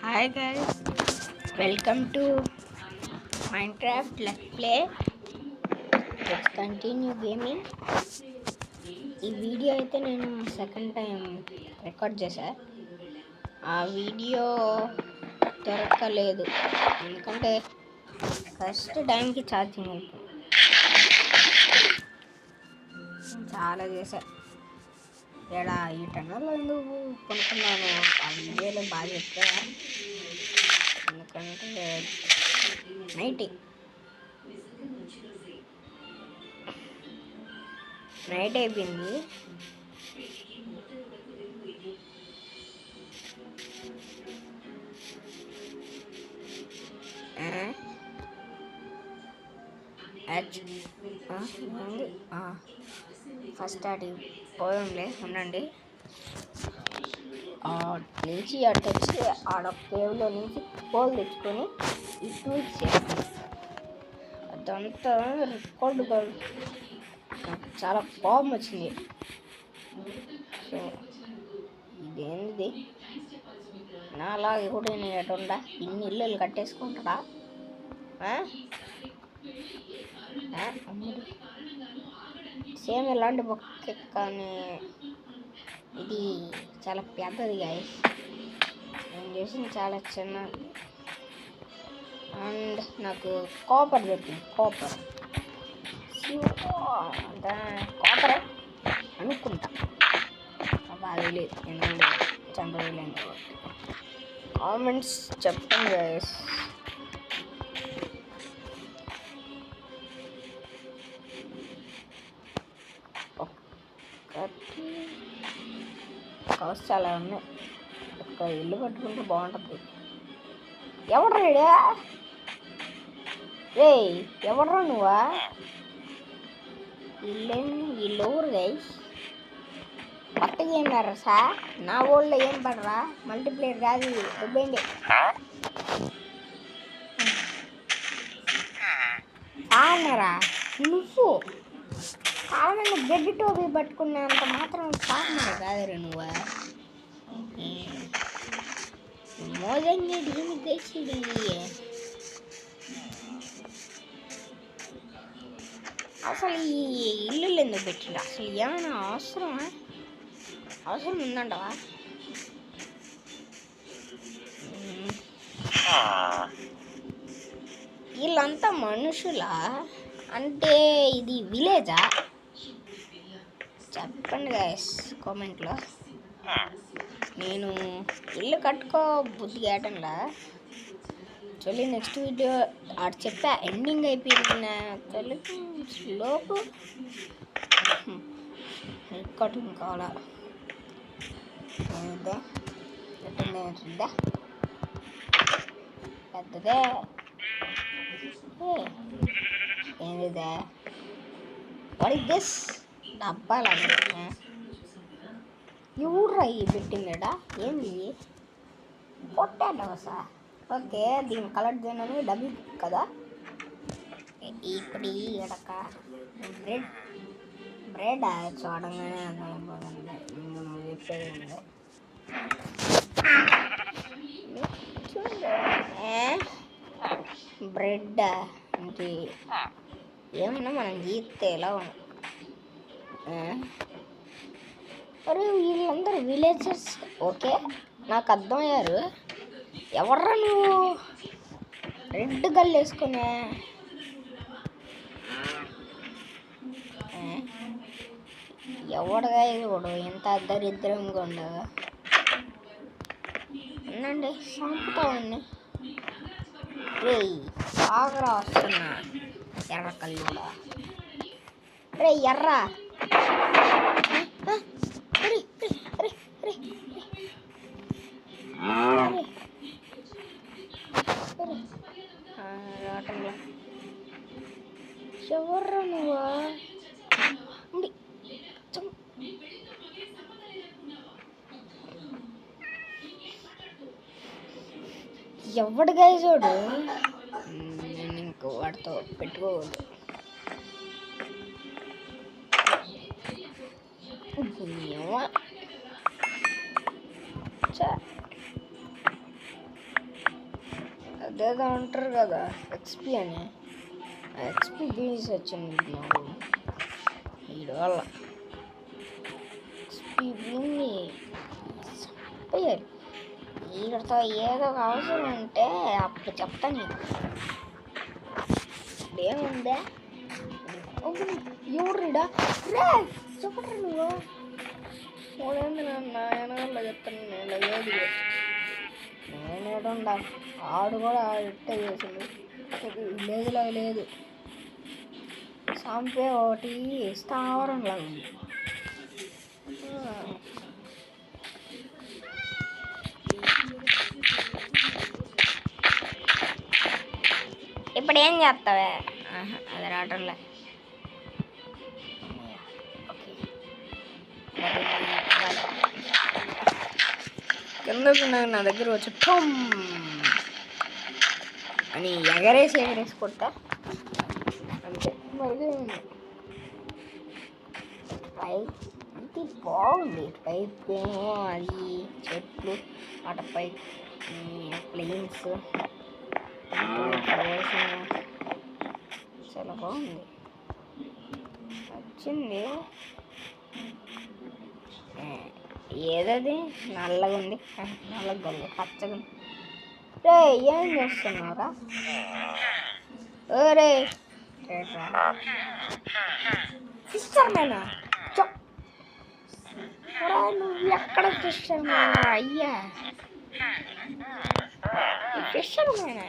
Hi guys, welcome to Minecraft Let's Play. Let's continue gaming. ఈ video అయితే నేను second time record చేశా. ఆ వీడియో దొరకలేదు ఎందుకంటే ఫస్ట్ టైంకి ఛార్జింగ్ అయిపోయింది. చాలా చేశా. ఇక్కడ ఈ టన్నర్లో ఎందుకు కొనుక్కున్నాను ఆ వీడియోలో బాగా చెప్పా. ఎందుకంటే నైట్ అయిపోయింది. ఫస్ట్ అది పోయంలే ఉండండి. నుంచి అటు వచ్చి ఆడ కేవ్లో నుంచి పోల్ తెచ్చుకొని ఇటు చేస్తాను. అదంతా రికార్డు కాదు, నాకు చాలా కోపం వచ్చింది. సో ఇదేంది నాలాగే కూడా నేను ఎటుండా ఇన్ని ఇల్లు కట్టేసుకుంటాడా? సేమ్ ఇలాంటి బొక్క కానీ ఇది చాలా పెద్దది గాయస్. నేను చేసింది చాలా చిన్నది. అండ్ నాకు కాపర్ దొరికింది. కాపర్ అనుకుంటా, బాగా లేదు ఎందుకంటే చంపలేదు. కామెంట్స్ చెప్పండి గాయస్. కవర్స్ చాలా ఉన్నాయి. ఒక ఇల్లు కట్టుకుంటే బాగుంటుంది. ఎవడ్రా రే? ఎవడ్రా నువ్వా? వీళ్ళు ఊరు గైస్. కొత్తగా ఏం రారా సార్? నా ఊళ్ళో ఏం పడరా? మల్టీప్లేయర్ కాదు ఇది. దుబ్బేండి అన్నారా నువ్వు? కావాలని గడ్డి టోపీ పట్టుకున్నంత మాత్రం కారణం కాదురా నువ్వు. మోజంగి దీన్ని తెచ్చిడి. అసలు ఈ ఇల్లు ఎందుకు పెట్టిండు? అసలు ఏమైనా అవసరం ఉందంటవా? వీళ్ళంతా మనుషులా అంటే ఇది విలేజా? చెప్పండి గాయస్ కామెంట్లో. నేను ఇల్లు కట్టుకో బుద్ధి కావటంలా. చలి నెక్స్ట్ వీడియో ఆడు చెప్పా ఎండింగ్ అయిపోయింది. తొలికి లోపు కటింగ్ కావాలా? ఎట్టుందా పెద్దదే ఏంటిదే? What is this? డబ్బాలా? ఎవడ్రా ఈ పెట్టిందా? ఏంది కొట్టాడు సార్? ఓకే, దీని కలర్ చేయనని డబ్బులు కదా. ఇప్పుడు ఎడక బ్రెడ్ చూడంగానే అర్థమైపోతుంది. నువ్వు చెప్పేది బ్రెడ్ అంటే ఏమైనా మనం గీస్తే ఎలా ఉన్నాం? అరే వీళ్ళందరూ విలేజెస్. ఓకే, నాకు అర్థమయ్యారు. ఎవర్రా నువ్వు రెడ్ గల్లు వేసుకునే? ఎవడగా ఇవ్వడు? ఎంత దరిద్రంగా ఉండగా ఉండండి. చంపుతా ఉండి రే ఆగరా వస్తున్నా. ఎర్ర కళ్ళు కూడా రే ఎర్ర ఎవర్రా నువ్వా? ఎవడిగా చూడు. నేను ఇంకో వాడితో పెట్టుకోకూడదు. అదేదో అంటారు కదా ఎక్స్పీ అని, ఎక్స్పీ బీన్స్ వచ్చింది నాకు వీడి వల్ల. ఎక్స్పీ బీన్ని చంపేయాలి. వీడితో ఏదో ఒక అవసరం ఉంటే అప్పుడు చెప్తా నీకు. ఏముందే ఎవరుడా రే చెప్పట్రా నువ్వు మూడేంది నాయన చెప్తాను. నేను లేదు నేనేడుండా ఆడు కూడా ఇట్టే చేసిండు. విలేజ్లో లేదు సాంపే ఒకటి స్థావరంలా ఉంది. ఇప్పుడు ఏం చేస్తావే? అది రావటంలే. కిందకు నా దగ్గర వచ్చి టమ్ అని ఎగరేసి కొట్టా అంతే. మరి పైప్ అంటే బాగుంది. పైప్ ఏమో అది చెట్లు వాటిపై ప్లేన్స్ చాలా బాగుంది వచ్చింది. ఏదది నల్లగా ఉంది, నల్లగా పచ్చగా. రే ఏం చేస్తున్నావురా? రే ఫిషర్ మ్యానా? నువ్వు ఎక్కడ ఫిషర్ మ్యానా? అయ్యా ఫిషర్ మ్యానా?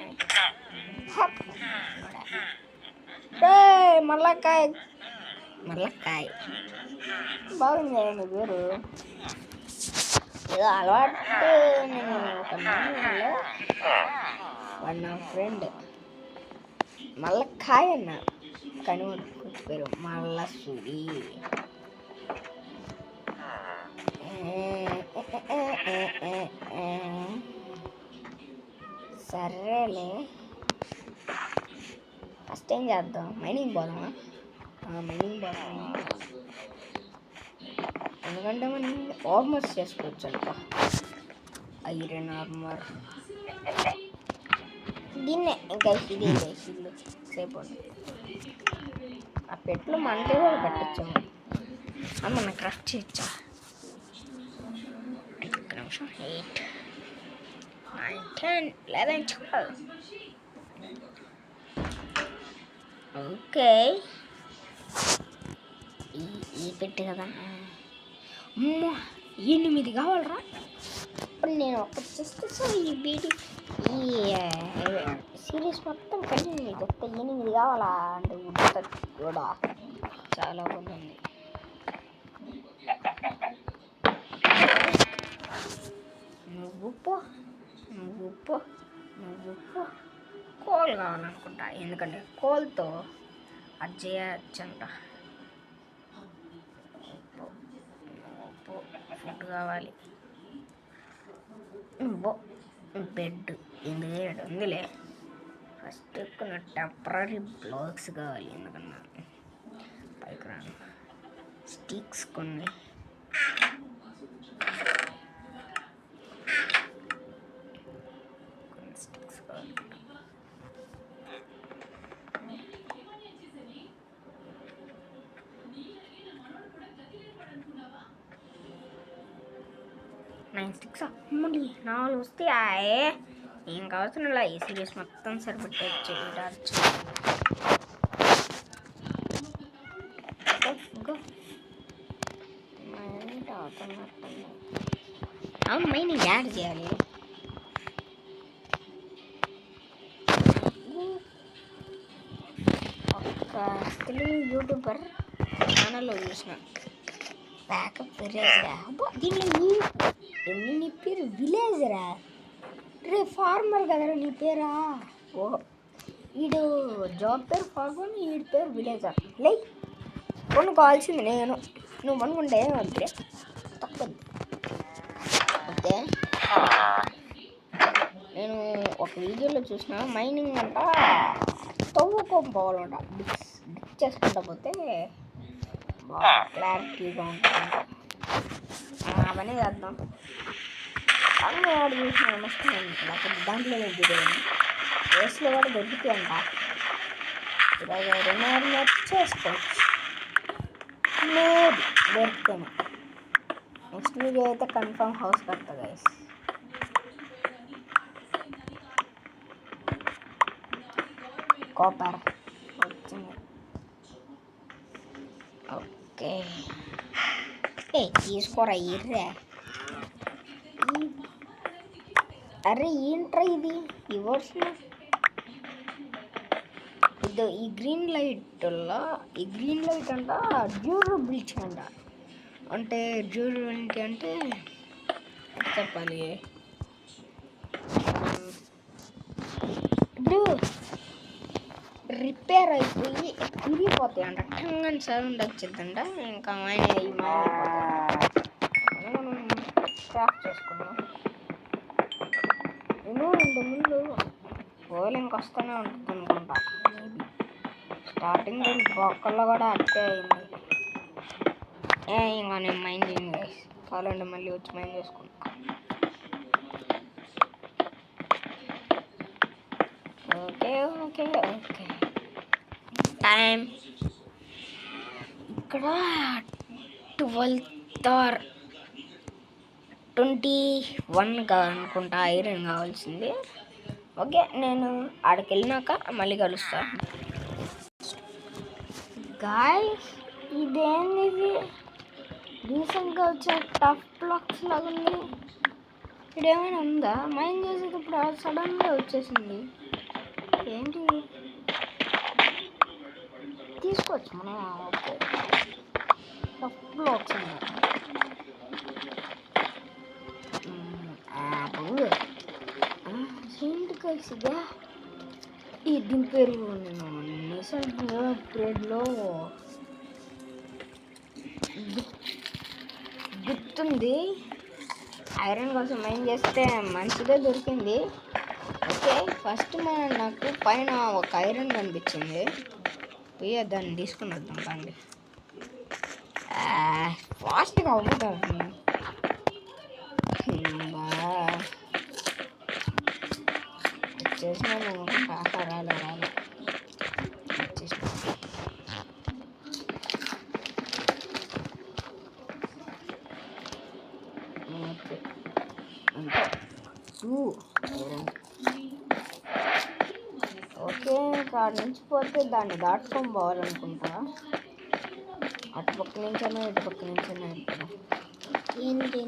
రే మల్లకాయ బాగుంది కదా నీ పేరు. ఏదో అలవాటు. నేను ఒక నాన్నలో వాడు నా ఫ్రెండ్ మల్లకాయ అన్న, కానీ కొంచెం పేరు మల్లసూరి. సరేలే ఫస్ట్ ఏం చేద్దాం? మైనింగ్ పోదామా? మైనింగ్ పోదాం, ఎందుకంటే మనం ఆర్మర్స్ చేసుకోవచ్చు అంట. ఐరన్ ఆర్మర్ దీన్నే ఇంకా ఇది ఇల్లు సేపు ఆ పెట్లు మనకే కూడా పెట్టచ్చు. మనం క్రాఫ్ట్ చేయొచ్చా? 8 9 10 11 12. ఓకే ఈ పెట్టి కదా. 8 కావాలరా? ఇప్పుడు నేను ఒక చేస్తే ఈ వీడియో ఈ సిరీస్ మొత్తం కలిసి మీకు 8 కావాలా అంటే కూడా చాలా బాగుంది. నువ్వు కోల్ కావాలనుకుంటా, ఎందుకంటే కోల్తో అది చేయొచ్చంట. ఫుడ్ కావాలి, బెడ్ ఎందుకు ఉందిలే. ఫస్ట్ కొన్ని టెంపరీ బ్లాక్స్ కావాలి, ఎందుకన్నా పైకి రాను. స్టిక్స్ కొన్ని స్టిక్స్ కావాలి. స్టిక్స్ మళ్ళీ 4 వస్తాయి. ఏం కావాల్సిన ఈ సిరీస్ మొత్తం సరిపెట్టచ్చు. మైనింగ్ యాడ్ చేయాలి. ఒక తెలుగు యూట్యూబర్ ఛానల్లో చూసిన బ్యాకప్ విలేజ్రా. దీనిలో నీ పేరు విలేజ్రా? రే ఫార్మర్ కదరా నీ పేరా? ఓ వీడు జాబ్ పేరు ఫార్మర్, వీడి పేరు విలేజర్. లై కొనుక్కోవాల్సింది నేను, నువ్వు అనుకుంటే ఏమవుతుంది తప్పదు. ఓకే నేను ఒక వీడియోలో చూసిన మైనింగ్ అంట తవ్వుకోపోవాలంట. డిక్ చేసుకుంటా పోతే బాగా క్లారిటీగా ఉంటుంది. అవన్నీ చేద్దాం. అన్నీ ఆడు చూసిన మస్తు దాంట్లో దిగాను. రేస్లో కూడా దొరుకుతాయంట. ఈరోజు ఐరన్ ఆర్మర్ చేసుకోవచ్చు. లేదు దొరుకుతాను. నెక్స్ట్ వీడియో అయితే కన్ఫర్మ్ హౌస్ కడతా గైస్. కాపర్ వచ్చింది. ఓకే తీసుకోరా ఇర్రే. అరే ఏంట్రా ఇది రివర్స్ ఇది ఈ గ్రీన్ లైట్ అంట డ్యూరబిలిటీ అంట. అంటే డ్యూరబిలిటీ అంటే చెప్పాలి ఇప్పుడు రిపేర్ అయిపోయి తిరిగిపోతాయి అంట. టంగని సౌండ్ వచ్చిందంట. ఇంకా మనం క్రాఫ్ట్ చేసుకున్నాం. నేను ఇంతకుముందు బౌలింగ్కి వస్తూనే ఉంటుంది అనుకుంటా. మేబీ స్టార్టింగ్ బొక్కల్లో కూడా అట్టే అయింది. ఇంకా నేను మైండ్ చేయండి కావాలంటే మళ్ళీ వచ్చి మైండ్ చేసుకుంటా. ఓకే ఓకే ఓకే టైం ఇక్కడ 21 అనుకుంటా ఐరన్ కావాల్సింది. ఓకే నేను ఆడికి వెళ్ళినాక మళ్ళీ కలుస్తా. గాయ్స్ ఇదేంది ఇది రీసెంట్గా వచ్చే టఫ్ బ్లాక్స్ లాగా ఉంది. ఇక్కడ ఏమైనా ఉందా? మైండ్ చేసేటప్పుడు సడన్గా వచ్చేసింది. ఏంటి తీసుకోవచ్చు మనం? ఓకే టఫ్ బ్లాక్స్ ఉన్నాయి. ఏంటి కలిసిగా ఈ దీని పేరు నేను రీసెంట్గా అప్గ్రేడ్లో గుర్తుంది. ఐరన్ కోసం మైండ్ చేస్తే మంచిదే దొరికింది. ఓకే ఫస్ట్ నాకు పైన ఒక ఐరన్ కనిపించింది. పోయి దాన్ని తీసుకుని వద్దాం రండి. ఫాస్ట్గా అవుతుంది. వచ్చేసినాము. రాలే వచ్చేసినా. ఓకే అంటే 2 ఓకే ఇంకా నుంచి పోతే దాన్ని దాటుకొని పోవాలనుకుంటా. అటుపక్క నుంచైనా ఇటుపక్క నుంచైనా వెళ్తాను. ఏంటి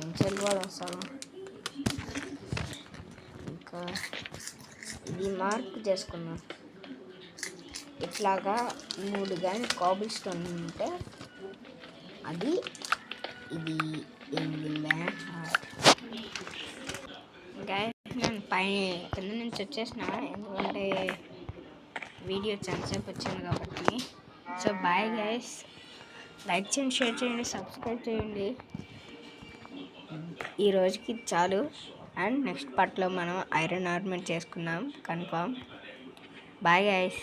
నుంచి వెళ్ళిపోవడం వస్తాను. ఇంకా ఇది మార్క్ చేసుకున్నాం. ఇట్లాగా 3 కానీ కాబుల్ స్టోన్ ఉంటే అది ఇది గాయస్ నేను కింద నుంచి వచ్చేసిన. ఎందుకంటే వీడియో చాలాసేపు వచ్చింది కాబట్టి. So bye guys. లైక్ చేయండి, షేర్ చేయండి, సబ్స్క్రైబ్ చేయండి. ఈ రోజుకి చాలు. అండ్ నెక్స్ట్ పార్ట్లో మనం ఐరన్ ఆర్మర్ చేసుకుందాం కన్ఫర్మ్. Bye guys.